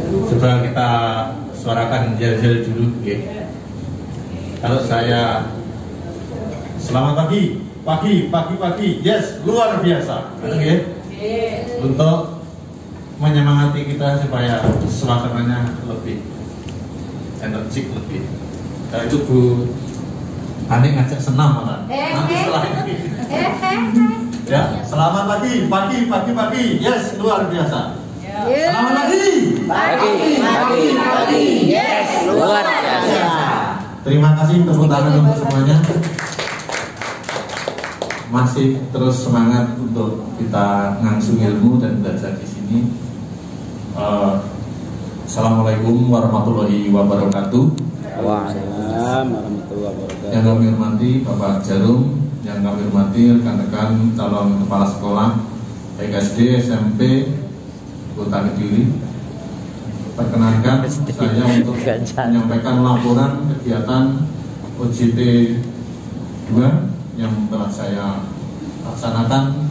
Coba kita suarakan jel-jel dulu, okay. Kalau saya selamat pagi, yes, luar biasa, okay. Untuk menyemangati kita supaya suasananya lebih energik lebih. Itu Bu Ani ngajak senam malah. Nanti setelah ini. Ya, selamat pagi, yes, luar biasa. Selamat pagi, yes, luar biasa. Terima kasih tepuk tangan untuk semuanya. Masih terus semangat untuk kita ngangsu ilmu dan belajar di sini. Assalamualaikum warahmatullahi wabarakatuh. Waalaikumsalam warahmatullahi wabarakatuh. Yang kami hormati Bapak Jarum, yang kami hormati rekan-rekan calon kepala sekolah baik SD, SMP, Kota Kediri. Perkenankan saya untuk menyampaikan laporan kegiatan OJT 2 yang telah saya laksanakan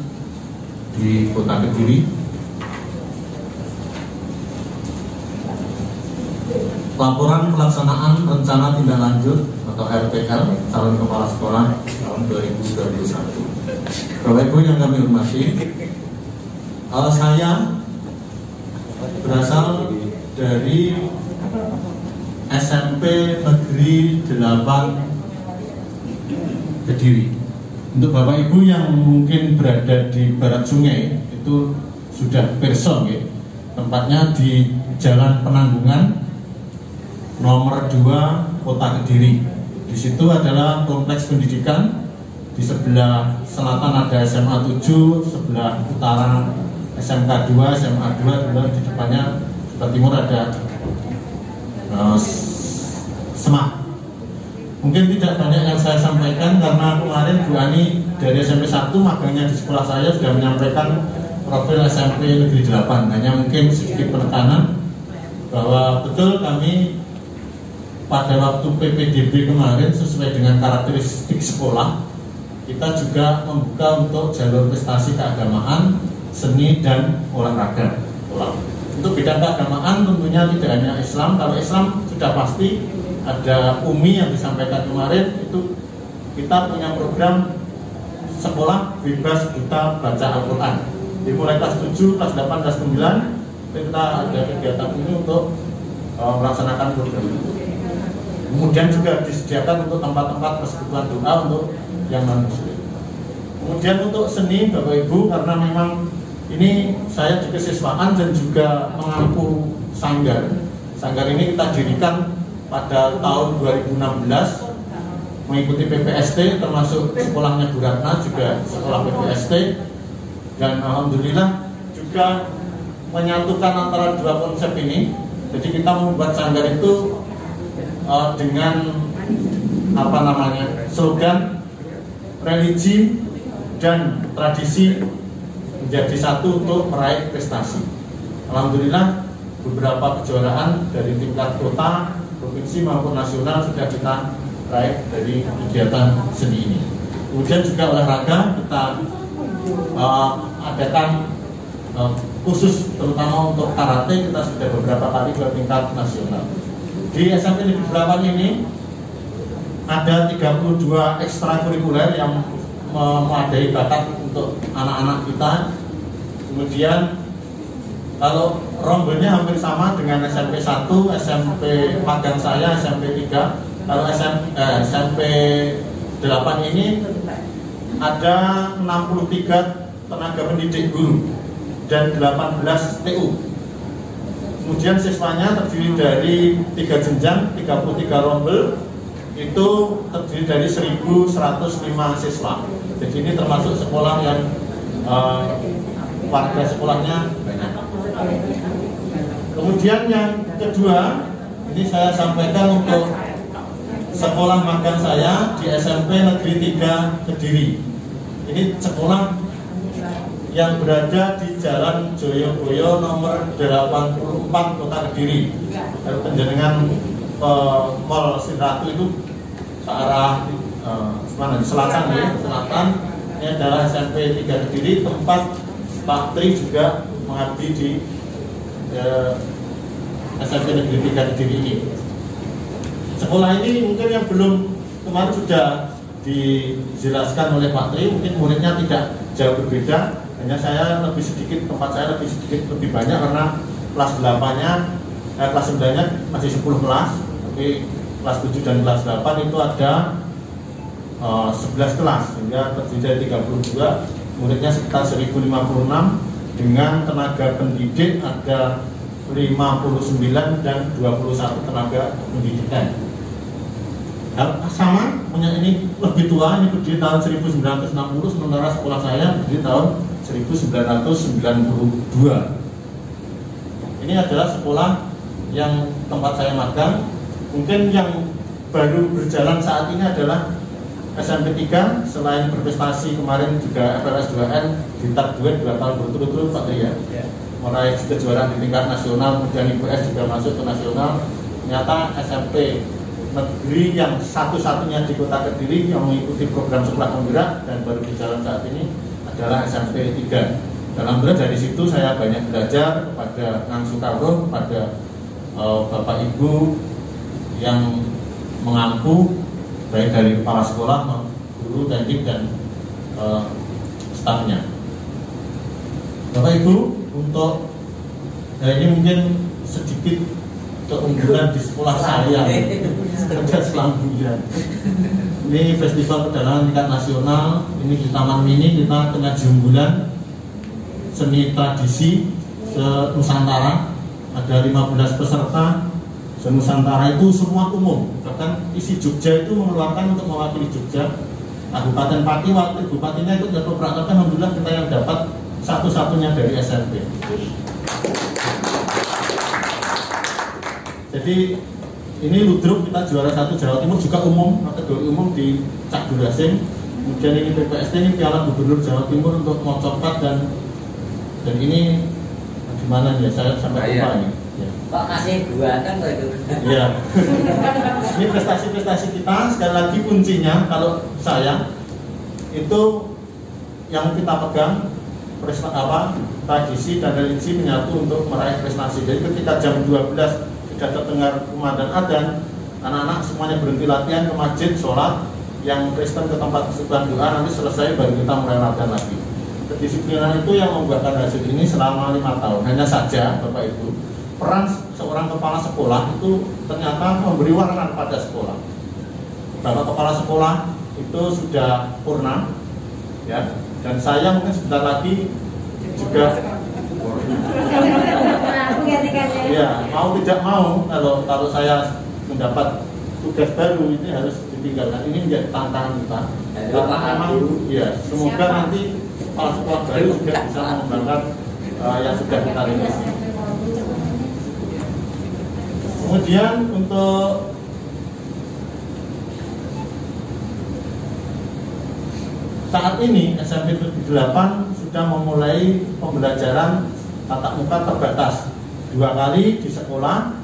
di Kota Kediri. Laporan pelaksanaan rencana tindak lanjut atau RPL calon kepala sekolah tahun 2021. Bapak Ibu yang kami hormati, saya berasal dari SMP Negeri 8 Kediri. Untuk Bapak Ibu yang mungkin berada di barat sungai itu sudah pirsa, ya. Tempatnya di Jalan Penanggungan nomor 2 Kota Kediri. Di situ adalah kompleks pendidikan. Di sebelah selatan ada SMA 7, sebelah utara SMK 2, SMA 2, dan di depannya sebelah timur ada Semak. Mungkin tidak banyak yang saya sampaikan karena kemarin Bu Ani dari SMP 1 magangnya di sekolah saya sudah menyampaikan profil SMP Negeri 8. Hanya mungkin sedikit penekanan bahwa betul kami pada waktu PPDB kemarin sesuai dengan karakteristik sekolah kita juga membuka untuk jalur prestasi keagamaan, seni dan olahraga. Untuk bidang keagamaan tentunya tidak hanya Islam. Kalau Islam sudah pasti ada UMI yang disampaikan kemarin, itu kita punya program sekolah bebas buta baca Al-Quran. Dimulai kelas 7, kelas 8, kelas 9 kita ada kegiatan ini untuk melaksanakan program itu. Kemudian juga disediakan untuk tempat-tempat persekutuan doa untuk yang non-muslim. Kemudian untuk seni Bapak Ibu, karena memang ini saya di kesiswaan dan juga mengampu sanggar. Sanggar ini kita dirikan pada tahun 2016 mengikuti PPST, termasuk sekolahnya Bu Ratna juga sekolah PPST, dan alhamdulillah juga menyatukan antara dua konsep ini. Jadi kita membuat sanggar itu dengan slogan religi dan tradisi menjadi satu untuk meraih prestasi. Alhamdulillah beberapa kejuaraan dari tingkat kota, provinsi maupun nasional sudah kita raih dari kegiatan seni ini. Kemudian juga olahraga kita adakan khusus terutama untuk karate, kita sudah beberapa kali ke tingkat nasional. Di SMP Negeri 8 ini ada 32 ekstrakurikuler yang memadai bakat untuk anak-anak kita. Kemudian kalau rombelnya hampir sama dengan SMP 1, SMP magang saya, SMP 3. Kalau SMP 8 ini ada 63 tenaga pendidik guru dan 18 TU. Kemudian siswanya terdiri dari 3 jenjang, 33 rombel, itu terdiri dari 1.105 siswa. Jadi ini termasuk sekolah yang warga sekolahnya banyak. Kemudian yang kedua, ini saya sampaikan untuk sekolah magang saya di SMP Negeri 3 Kediri. Ini sekolah yang berada di Jalan Joyoboyo nomor 84 Kota Kediri. Dari penjaringan Mall Sinratu itu ke arah selatan ya, selatan. Ini adalah SMP 3 Kediri, tempat Pak Tri juga mengabdi di SMP Negeri 3 Kediri ini. Sekolah ini mungkin yang belum kemarin sudah dijelaskan oleh Pak Tri, mungkin muridnya tidak jauh berbeda, hanya saya lebih sedikit, tempat saya lebih banyak karena kelas 8-nya, kelas 9-nya masih 10 kelas, tapi kelas 7 dan kelas 8 itu ada 11 kelas, sehingga terdiri dari 32, muridnya sekitar 1056, dengan tenaga pendidik ada 59 dan 21 tenaga pendidikan. Sama punya ini lebih tua, ini berdiri tahun 1960, sementara sekolah saya berdiri tahun 1992. Ini adalah sekolah yang tempat saya magang. Mungkin yang baru berjalan saat ini adalah SMP 3, selain berprestasi kemarin juga FLS 2N di tab 2 tahun berturut-turut Pak Tri ya. Meraih kejuaraan di tingkat nasional, kemudian IPS juga masuk ke nasional. Ternyata SMP negeri yang satu-satunya di Kota Kediri yang mengikuti program sekolah penggerak dan baru berjalan saat ini adalah SMP 3. Alhamdulillah dari situ saya banyak belajar kepada Kang Soekarno, kepada Bapak Ibu yang mengampu, baik dari kepala sekolah, guru, teknik dan stafnya. Bapak Ibu, untuk ini mungkin sedikit keunggulan di sekolah saya, kerja selambunya. Ini festival pedalangan tingkat nasional. Ini di Taman Mini kita ngaji unggulan seni tradisi se-Nusantara. Ada 15 peserta. Se-Nusantara itu semua umum. Bahkan isi Jogja itu mengeluarkan untuk mewakili Jogja. Kabupaten Pati, wakil bupatinya itu dapat perangkat. Alhamdulillah kita yang dapat satu-satunya dari SMP. Jadi ini ludruk kita juara 1 Jawa Timur juga umum, kategori umum di Cak Durasim. Kemudian ini PPST, ini Piala Gubernur Jawa Timur untuk Mocopat dan ini gimana ya, saya sampai lupa ini. Ya. Kok kasih 2 kan itu? Iya. Ini prestasi-prestasi kita. Sekali lagi kuncinya kalau saya itu yang kita pegang tradisi dan religi menyatu untuk meraih prestasi. Jadi ketika jam 12 sudah terdengar kumandang adzan, anak-anak semuanya berhenti latihan ke masjid, sholat, yang Kristen ke tempat persekutuan doa, nanti selesai baru kita mulai latihan lagi. Kedisiplinan itu yang membuahkan hasil ini selama 5 tahun. Hanya saja Bapak Ibu, peran seorang kepala sekolah itu ternyata memberi warna pada sekolah. Bapak kepala sekolah itu sudah purna, ya, dan saya mungkin sebentar lagi juga ya, mau tidak mau kalau saya mendapat tugas baru ini harus ditinggalkan. Ini menjadi tantangan kita. Karena memang ya, semoga nanti kepala sekolah baru juga bisa mengembangkan yang sudah kita rintis. Kemudian untuk saat ini SMP 8 sudah memulai pembelajaran tatap muka terbatas 2 kali di sekolah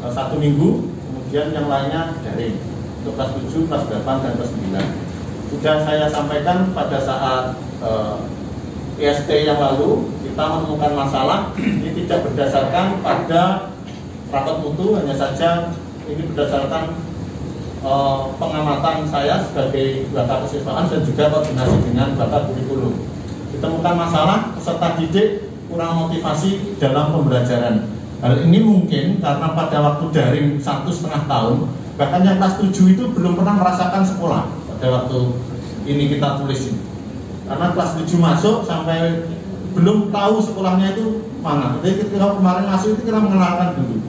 1 minggu, kemudian yang lainnya daring untuk kelas 7, kelas 8, dan kelas 9. Sudah saya sampaikan pada saat PST yang lalu, kita menemukan masalah ini tidak berdasarkan pada rapat mutu, hanya saja ini berdasarkan pengamatan saya sebagai Bapak Kesiswaan dan juga koordinasi dengan Bapak Kurikulum. Ditemukan masalah peserta didik kurang motivasi dalam pembelajaran. Hal ini mungkin karena pada waktu daring 1,5 tahun, bahkan yang kelas 7 itu belum pernah merasakan sekolah pada waktu ini kita tulis ini. Karena kelas 7 masuk sampai belum tahu sekolahnya itu mana. Jadi ketika kemarin masuk itu kita mengenalkan dulu.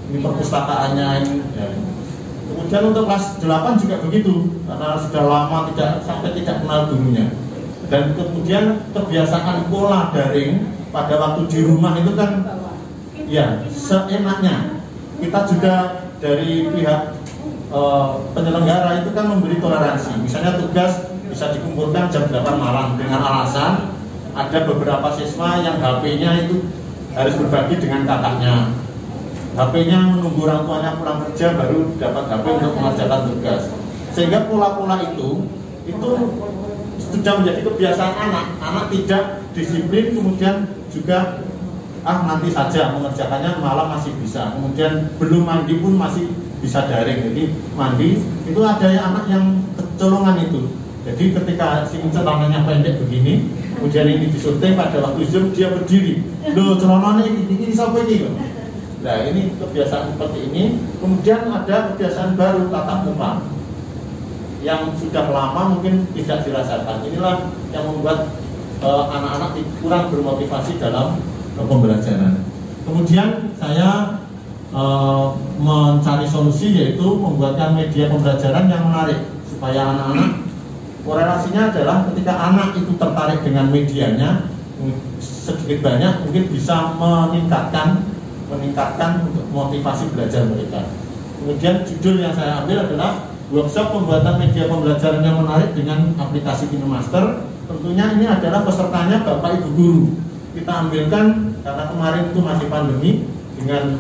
Ini perpustakaannya ini. Ya. Kemudian untuk kelas 8 juga begitu, karena sudah lama sampai tidak kenal gurunya. Dan kemudian kebiasaan pola daring pada waktu di rumah itu kan ya seenaknya. Kita juga dari pihak penyelenggara itu kan memberi toleransi. Misalnya tugas bisa dikumpulkan jam 8 malam dengan alasan ada beberapa siswa yang HP-nya itu harus berbagi dengan kakaknya. HP-nya menunggu orang tuanya pulang kerja baru dapat HP untuk mengerjakan tugas. Sehingga pola-pola itu sudah menjadi kebiasaan anak. Anak tidak disiplin, kemudian juga nanti saja mengerjakannya malam masih bisa, kemudian belum mandi pun masih bisa daring. Jadi mandi itu ada anak yang kecolongan itu. Jadi ketika si celananya pendek begini, kemudian ini disunting pada waktu Zoom, dia berdiri. Loh, celananya ini siapa ini? Nah, ini kebiasaan seperti ini. Kemudian ada kebiasaan baru, tatap muka, yang sudah lama mungkin tidak dirasakan. Inilah yang membuat anak-anak kurang bermotivasi dalam pembelajaran. Kemudian saya mencari solusi, yaitu membuatkan media pembelajaran yang menarik supaya anak-anak, korelasinya adalah ketika anak itu tertarik dengan medianya, sedikit banyak mungkin bisa meningkatkan untuk motivasi belajar mereka. Kemudian judul yang saya ambil adalah workshop pembuatan media pembelajaran yang menarik dengan aplikasi KineMaster. Tentunya ini adalah pesertanya Bapak Ibu Guru. Kita ambilkan karena kemarin itu masih pandemi, dengan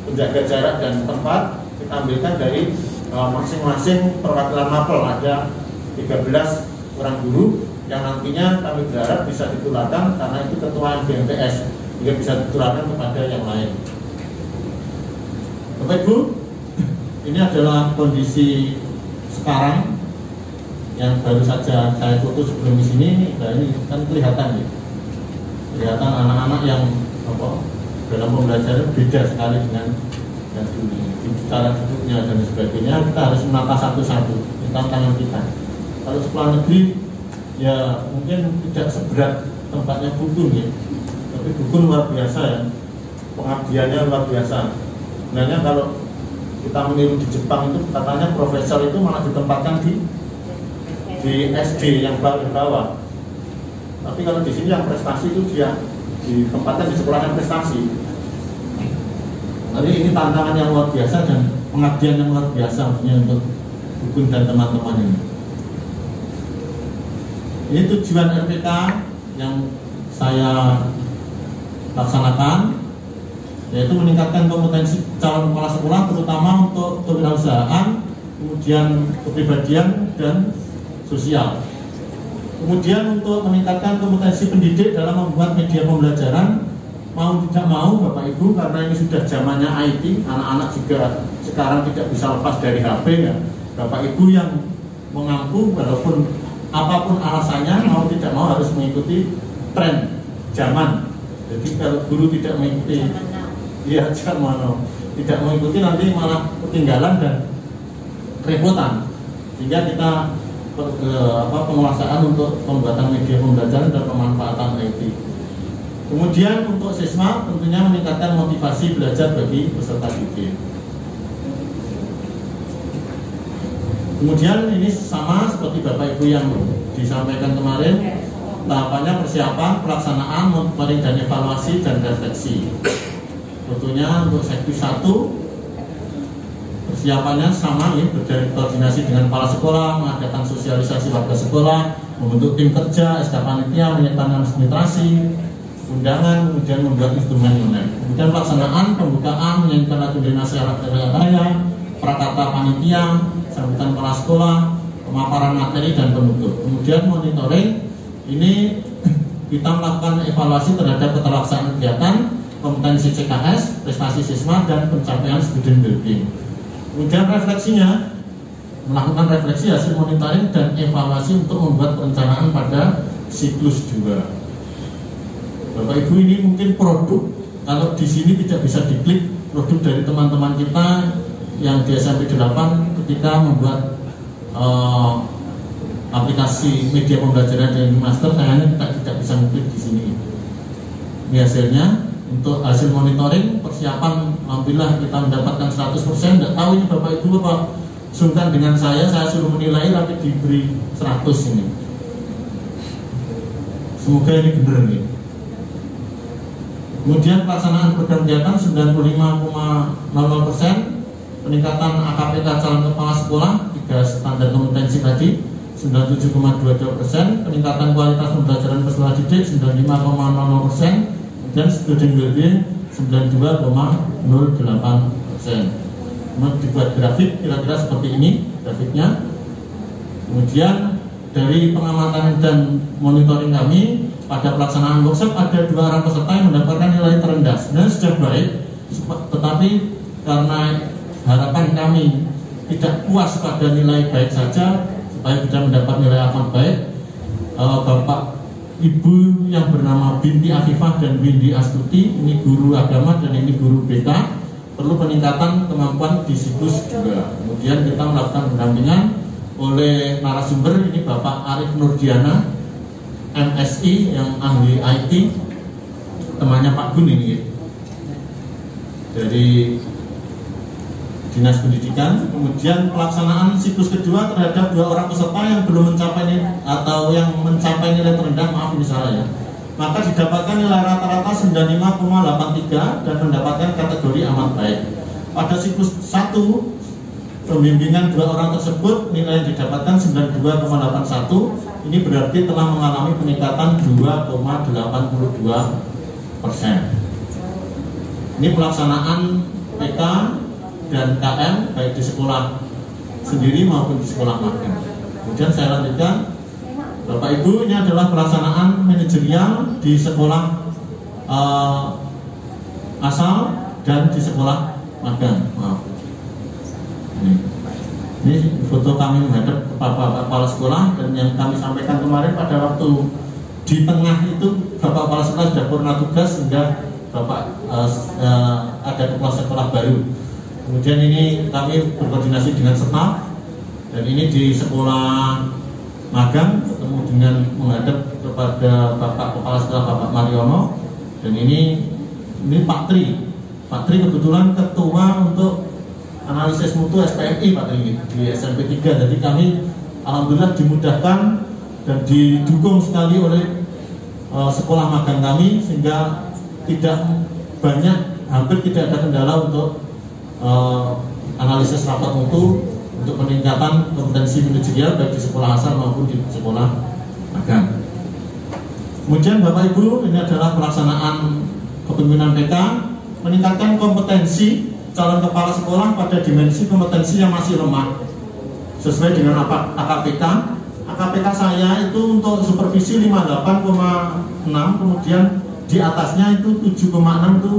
menjaga jarak dan tempat, kita ambilkan dari masing-masing perwakilan mapel. Ada 13 orang guru yang nantinya kami berharap bisa ditularkan, karena itu ketua BMTS, juga bisa ditularkan kepada yang lain. Bapak Ibu, ini adalah kondisi sekarang yang baru saja saya foto sebelum di sini. Nah, ini kan kelihatan ya, kelihatan anak-anak yang dalam pembelajaran beda sekali dengan yang dulu. Cara duduknya dan sebagainya kita harus menata satu-satu, ini tantangan kita. Kalau sekolah negeri ya mungkin tidak seberat tempatnya Dukun ya, tapi Dukun luar biasa ya, pengabdiannya luar biasa. Sebenarnya kalau kita meniru di Jepang itu katanya profesor itu malah ditempatkan di SD yang paling bawah. Tapi kalau di sini yang prestasi itu dia ditempatkan di sekolah yang prestasi. Jadi ini tantangan yang luar biasa dan pengabdian yang luar biasa untuk Dukun dan teman-teman ini. Ini tujuan RPK yang saya laksanakan, yaitu meningkatkan kompetensi calon kepala sekolah, terutama untuk kewirausahaan, kemudian kepribadian dan sosial. Kemudian untuk meningkatkan kompetensi pendidik dalam membuat media pembelajaran, mau tidak mau Bapak Ibu, karena ini sudah zamannya IT, anak-anak juga sekarang tidak bisa lepas dari HP ya. Bapak Ibu yang mengampu, walaupun apapun alasannya, mau tidak mau harus mengikuti tren zaman. Jadi kalau guru tidak mengikuti, ya jangan tidak mengikuti, nanti malah ketinggalan dan repotan. Sehingga kita penguasaan untuk pembuatan media pembelajaran dan pemanfaatan IT. Kemudian untuk siswa tentunya meningkatkan motivasi belajar bagi peserta didik. Kemudian ini sama seperti Bapak Ibu yang disampaikan kemarin, tahapannya persiapan, pelaksanaan, monitoring dan evaluasi dan refleksi. Tentunya untuk sektor 1 persiapannya sama ya, berkoordinasi dengan kepala sekolah, mengadakan sosialisasi warga sekolah, membentuk tim kerja, SK panitia, menyiapkan administrasi, undangan, kemudian membuat instrumen online. Kemudian pelaksanaan, pembukaan, menyanyikan lagu donasi alat raya, prakarta panitia, sambutan kepala sekolah, pemaparan materi dan penutup. Kemudian monitoring, ini kita melakukan evaluasi terhadap keterlaksanaan kegiatan, kompetensi CKS, prestasi siswa dan pencapaian student well-being. Kemudian refleksinya, melakukan refleksi hasil monitoring dan evaluasi untuk membuat perencanaan pada siklus 2. Bapak Ibu, ini mungkin produk, kalau di sini tidak bisa diklik, produk dari teman-teman kita yang di SMP 8 ketika membuat aplikasi media pembelajaran dari master, sayangnya kita tidak bisa mengklik di sini. Ini hasilnya. Untuk hasil monitoring persiapan, alhamdulillah kita mendapatkan 100%. Tidak tahu ini Bapak Ibu apa sungkan dengan saya suruh menilai tapi diberi 100 ini. Semoga ini benar nih. Kemudian pelaksanaan program kegiatan 95,00%, peningkatan AKPK calon kepala sekolah 3 standar kompetensi tadi 97,22%, peningkatan kualitas pembelajaran peserta didik 95,00%, dan student well-being 92,08%. Dibuat grafik kira-kira seperti ini grafiknya. Kemudian dari pengamatan dan monitoring kami, pada pelaksanaan workshop ada 2 orang peserta yang mendapatkan nilai terendah. Sebenarnya sudah baik, tetapi karena harapan kami tidak puas pada nilai baik saja, supaya bisa mendapat nilai amat baik, Bapak Ibu yang bernama Binti Afifah dan Windy Astuti, ini guru agama dan ini guru BK, perlu peningkatan kemampuan di siklus 2. Kemudian kita melakukan pendampingan oleh narasumber, ini Bapak Arif Nurdiana, MSI yang ahli IT, temannya Pak Gun ini dari Dinas Pendidikan. Kemudian pelaksanaan siklus kedua terhadap 2 orang peserta yang belum mencapai atau yang mencapai nilai terendah, maaf ini salah ya, maka didapatkan nilai rata-rata 95,83 dan mendapatkan kategori amat baik. Pada siklus 1 pembimbingan 2 orang tersebut nilai yang didapatkan 92,81. Ini berarti telah mengalami peningkatan 2,82%. Ini pelaksanaan PK dan KM baik di sekolah sendiri maupun di sekolah magang. Kemudian saya lanjutkan, Bapak Ibu, ini adalah pelaksanaan manajerial di sekolah asal dan di sekolah magang. Maaf. Ini foto kami menghadap Bapak Kepala Sekolah, dan yang kami sampaikan kemarin pada waktu di tengah itu Bapak Kepala Sekolah sudah purna tugas sehingga Bapak ada kepala sekolah baru. Kemudian ini kami berkoordinasi dengan staf, dan ini di sekolah magang ketemu dengan menghadap kepada Bapak Kepala Sekolah Bapak Mariono, dan ini Pak Tri. Pak Tri kebetulan ketua untuk analisis mutu SPMI Pak Tri di SMP 3. Jadi kami alhamdulillah dimudahkan dan didukung sekali oleh sekolah magang kami, sehingga tidak banyak, hampir tidak ada kendala untuk analisis rapat mutu untuk peningkatan kompetensi manajerial baik di sekolah asal maupun di sekolah magang. Kemudian Bapak Ibu, ini adalah pelaksanaan kepemimpinan PK, meningkatkan kompetensi calon kepala sekolah pada dimensi kompetensi yang masih lemah sesuai dengan AKPK. AKPK saya itu untuk supervisi 58,6, kemudian di atasnya itu 7,6 itu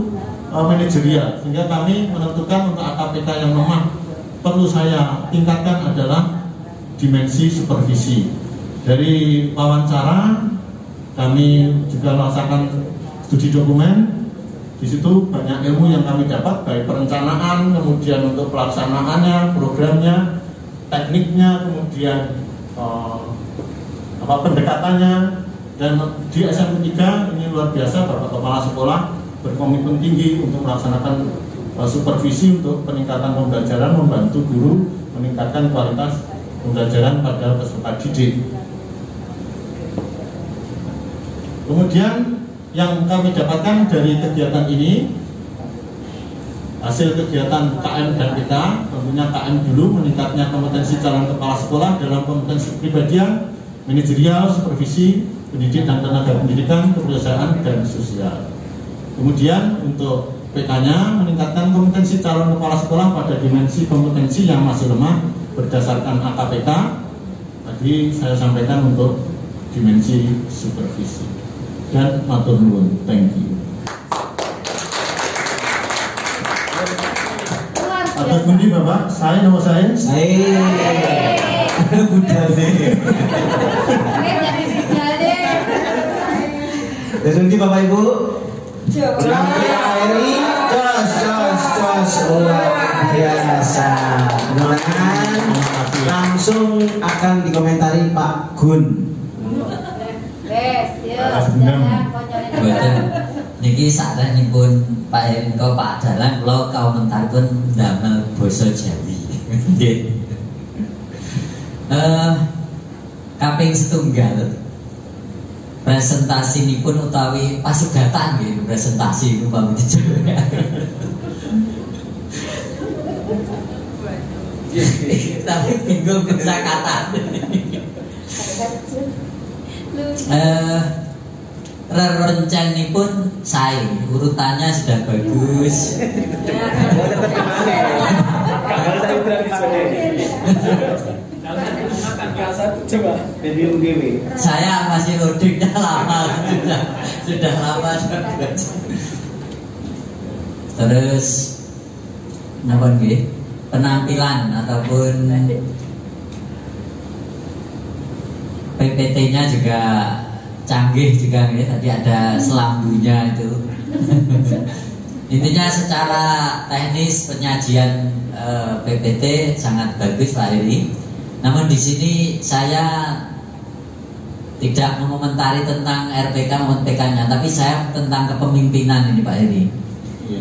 manajerial, sehingga kami menentukan untuk AKPK yang lemah perlu saya tingkatkan adalah dimensi supervisi. Dari wawancara kami juga melaksanakan studi dokumen. Di situ banyak ilmu yang kami dapat, baik perencanaan, kemudian untuk pelaksanaannya, programnya, tekniknya, kemudian pendekatannya. Dan di SMP 3 ini luar biasa, Bapak Kepala Sekolah berkomitmen tinggi untuk melaksanakan supervisi untuk peningkatan pembelajaran, membantu guru meningkatkan kualitas pembelajaran pada peserta didik. Kemudian yang kami dapatkan dari kegiatan ini, hasil kegiatan KM dan PK, tentunya KM dulu meningkatnya kompetensi calon kepala sekolah dalam kompetensi kepribadian, manajerial, supervisi, pendidik dan tenaga pendidikan, kepesertaan dan sosial. Kemudian untuk PK-nya meningkatkan kompetensi calon kepala sekolah pada dimensi kompetensi yang masih lemah berdasarkan AKPK. Tadi saya sampaikan untuk dimensi supervisi. Dan matur nuwun, thank you. Atas pundi Bapak, saya nomor saya. Terus Bapak Ibu, Airi, jos, luar biasa. Mudah-mudahan langsung akan dikomentari Pak Gun. Betul. Niki sadanipun Pak Enko Pak Dalang kula kawontenipun ndamel basa Jawi. Nggih. Kaping setunggal presentasi nipun utawi pasugatan nggih, presentasi upami dijawa. Tapi bingung kata-kata. Rerencanipun sae, urutannya sudah bagus. Coba jadi UGW. Saya masih loadingnya lama, sudah lama. Terus napa nggih? Penampilan ataupun PPT-nya juga canggih juga nih. Tadi ada selambunya itu. Intinya secara teknis penyajian PPT sangat bagus Pak Heri. Namun di sini saya tidak mengomentari tentang RPK maupun PK-nya, tapi saya tentang kepemimpinan ini Pak Heri.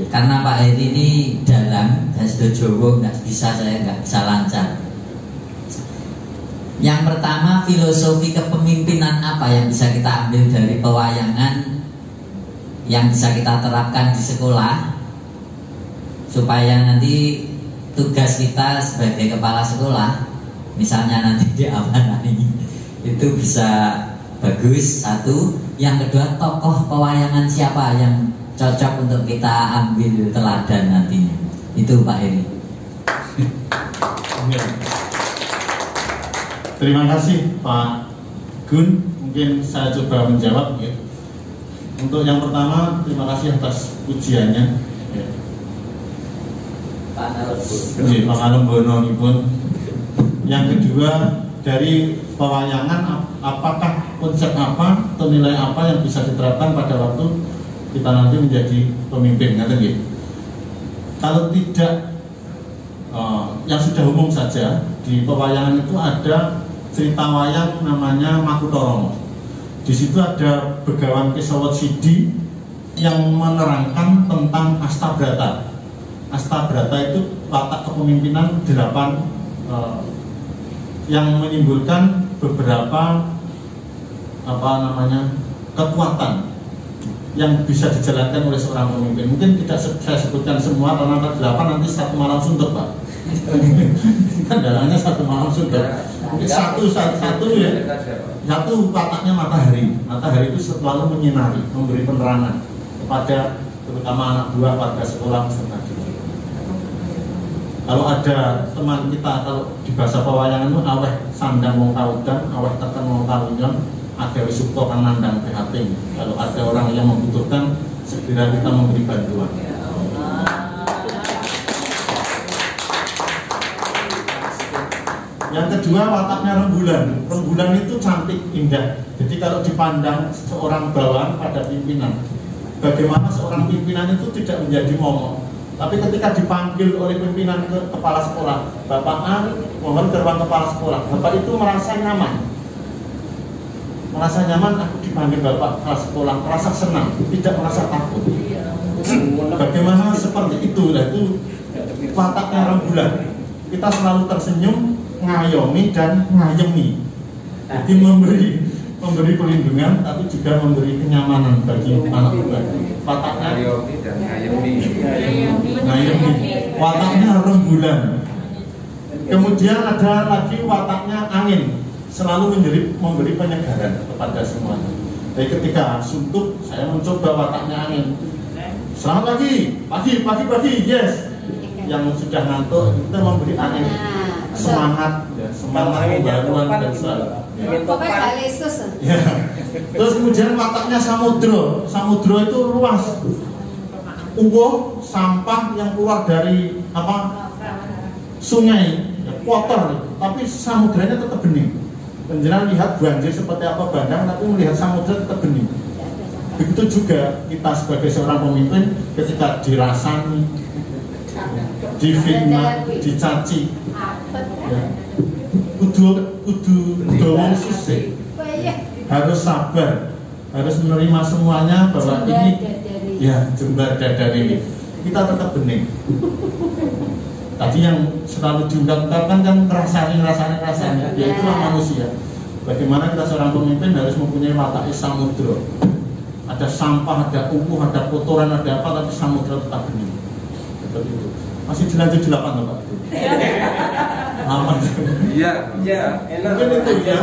Karena Pak Heri ini dalang dan sudah Jowo nggak bisa, saya nggak bisa lancar. Yang pertama, filosofi kepemimpinan apa yang bisa kita ambil dari pewayangan yang bisa kita terapkan di sekolah supaya nanti tugas kita sebagai kepala sekolah, misalnya nanti diamanahi, itu bisa bagus. Satu, yang kedua, tokoh pewayangan siapa yang cocok untuk kita ambil teladan nantinya. Itu Pak Heri. Terima kasih Pak Gun. Mungkin saya coba menjawab ya. Untuk yang pertama, terima kasih atas pujiannya ya. Pak Alumbono pun. Yang kedua, dari pewayangan apakah konsep apa atau nilai apa yang bisa diterapkan pada waktu kita nanti menjadi pemimpin, kata gitu. Kalau tidak, yang sudah umum saja, di pewayangan itu ada cerita wayang namanya Makutoromo. Di situ ada Begawan Kesawat Sidi yang menerangkan tentang Astabrata. Astabrata itu watak kepemimpinan 8 yang menimbulkan beberapa kekuatan yang bisa dijalankan oleh seorang pemimpin. Mungkin tidak saya sebutkan semua karena 8 nanti satu malam suntuk Pak. Kan dalangnya satu malam suntuk. Mungkin satu ya. Satu wataknya matahari. Matahari itu selalu menyinari, memberi penerangan kepada terutama anak buah, warga sekolah serta juga. Kalau ada teman kita, kalau di bahasa pewayangan itu aweh sandang wong kaudan, aweh teken wong kawinyon, agawe sukto kang nandang prihatin. Kalau ada orang yang membutuhkan, segera kita memberi bantuan. Yang kedua, wataknya rembulan. Rembulan itu cantik, indah. Jadi kalau dipandang seorang bawahan pada pimpinan, bagaimana seorang pimpinan itu tidak menjadi momok. Tapi ketika dipanggil oleh pimpinan ke kepala sekolah, Bapak A, mohon ke ruang kepala sekolah, Bapak itu merasa nyaman. Merasa nyaman, aku dipanggil Bapak kepala sekolah, merasa senang, tidak merasa takut. Bagaimana seperti itu? Itu wataknya rembulan. Kita selalu tersenyum, ngayomi dan ngayemi. Jadi memberi perlindungan, tapi juga memberi kenyamanan bagi anak buah. Wataknya ngayomi dan ngayemi. Wataknya rembulan. Kemudian ada lagi wataknya angin, selalu memberi penyegaran kepada semuanya. Jadi ketika suntuk, saya mencoba wataknya angin. Selamat pagi, yes. Yang sudah ngantuk, kita memberi angin semangat, ya, semangat pembaruan dan selalu. Ya. Terus kemudian wataknya samudra. Samudra itu luas, sampah yang keluar dari sungai, ya, kotor, tapi samudranya tetap bening. Penjenengan lihat banjir seperti apa bandang, tapi melihat samudra tetap bening. Begitu juga kita sebagai seorang pemimpin, ketika dirasani, difitnah, dicaci, ya, kudu wong susih, harus sabar, harus menerima semuanya bahwa ini ya jembar dadari, kita tetap bening. Tadi yang selalu diungkapkan kan rasanya, ya itulah manusia. Bagaimana kita seorang pemimpin harus mempunyai watak samudra. Ada sampah, ada ada kotoran, ada apa, tapi samudra tetap bening. Seperti itu. Masih dilanjut 8 Pak. Aman. Iya, enak. Mungkin itu ya.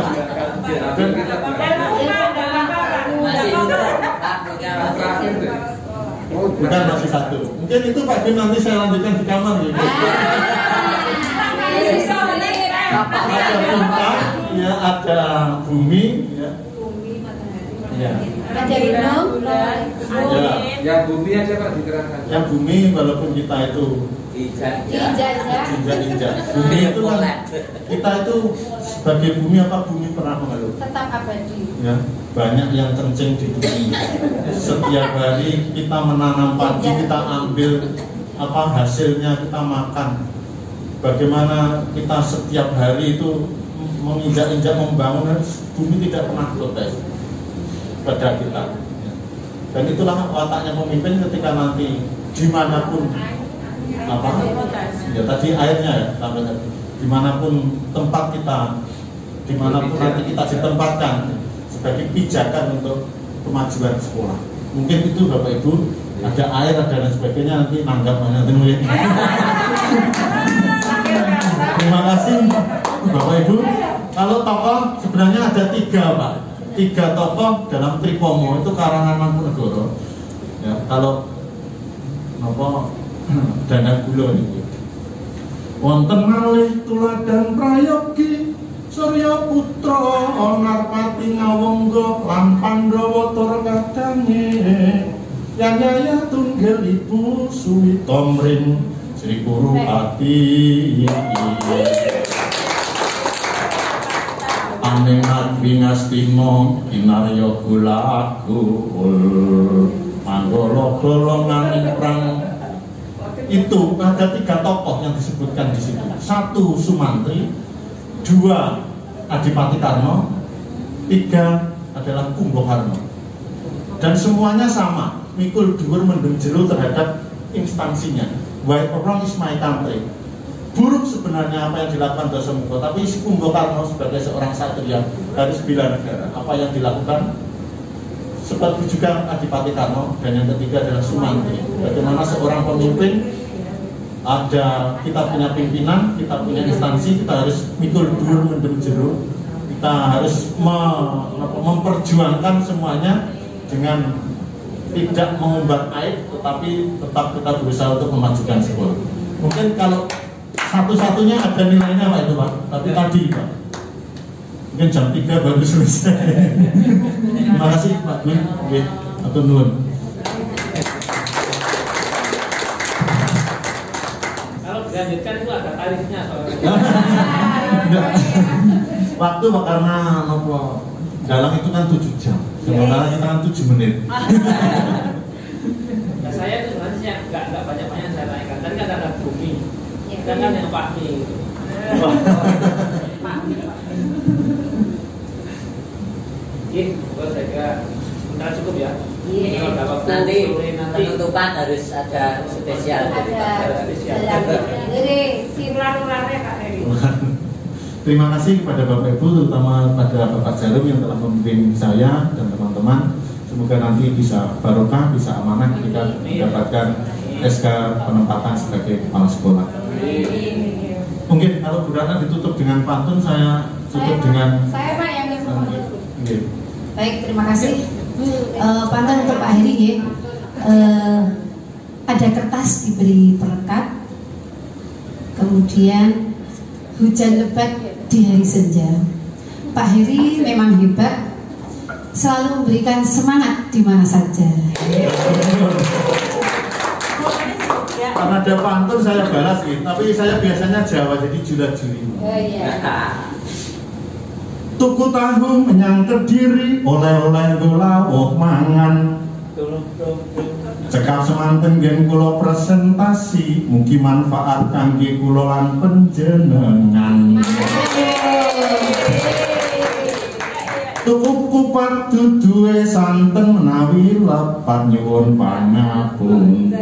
Bukan masih satu. Mungkin itu Pak Bin nanti saya lanjutkan di kamar ya. Ada pintar, ya. Ya, ada bumi, ya. Ya. Ada gunung, Ya. Yang bumi aja Pak dikerahkan. Yang bumi walaupun kita itu injak-injak. Bumi itu kan kita itu sebagai bumi apa bumi pernah mengeluh. tetap abadi. Ya, banyak yang kencing di bumi. Setiap hari kita menanam padi, kita ambil apa hasilnya kita makan. Bagaimana kita setiap hari itu menginjak-injak membangun, bumi tidak pernah protes pada kita. Dan itulah wataknya pemimpin ketika nanti dimanapun apa ya tadi airnya ya sampai dimanapun tempat kita, dimanapun nanti kita ditempatkan sebagai pijakan untuk kemajuan sekolah. Mungkin itu Bapak Ibu, ada air ada dan sebagainya, nanti nanggap nanti mungkin. Terima kasih Bapak Ibu. Kalau tokoh sebenarnya ada 3 Pak, 3 tokoh dalam Tripomo itu karangan Mangkunegoro. Ya, kalau nopo Danang Kula niku. Wonten malih tuladan prayogi Surya Putra Narpati Ngawangga lan Pandhawa tur kadange Yanyaya tunggal ibu Suwita mring Sri Kurupati. Aning Nabi Ngastina kinarya gulagul manggala golongan ing prang. Itu ada 3 tokoh yang disebutkan di situ. 1 Sumantri, 2 Adipati Karno, 3 adalah Kumbakarna. Dan semuanya sama, mikul dhuwur mendem jero terhadap instansinya. Why wrong is my country. Buruk sebenarnya apa yang dilakukan Dasamuka, tapi si Kumbakarna sebagai seorang satria harus bela negara. Apa yang dilakukan seperti juga Adipati Karno, dan yang ketiga adalah Sumantri. Bagaimana seorang pemimpin, ada kita punya pimpinan, kita punya instansi, kita harus mikul dhuwur mendem jero. Kita harus memperjuangkan semuanya dengan tidak mengumbar aib, tetapi tetap kita berusaha untuk memajukan sekolah. Mungkin kalau satu-satunya ada nilainya Pak itu Pak, tapi tadi Pak mungkin jam 3 baru selesai. Terima kasih Pak Gun, atau nuwun. Kalau dilanjutkan itu ada tarifnya soalnya. Waktu Pak karena nopo dalam itu kan 7 jam, sementara kita kan 7 menit. Nah, saya itu sebenarnya nggak banyak-banyak saya tanyakan. Tadi kan ada bumi, dan kan yang pahmi. Oke, saya kira sementara cukup ya. Kalau ada waktu Nanti sore nanti penutupan harus ada spesial. Jadi si ular-ularnya Kak Reni. Terima kasih kepada Bapak Ibu, terutama pada Bapak Jarum yang telah memimpin saya dan teman-teman. Semoga nanti bisa barokah, bisa amanah ketika mendapatkan SK penempatan sebagai kepala sekolah. Mungkin kalau Bu Ratna ditutup dengan pantun, saya tutup dengan saya Pak yang Oke. baik, terima kasih. Pantun untuk Pak Heri ya. Ada kertas diberi perekat, kemudian hujan lebat di hari senja. Pak Heri memang hebat, selalu memberikan semangat di mana saja. Karena ada pantun saya balas gitu, tapi saya biasanya Jawa jadi jula-juli. Oh iya. Tuku tahu menyang Kediri, oleh-oleh kula wong mangan. Cekap semanten gen kula presentasi, mugi manfaat kangge kula lan panjenengan. Tuku kupat duduhe santen menawi lepat nyuwun pangapunten.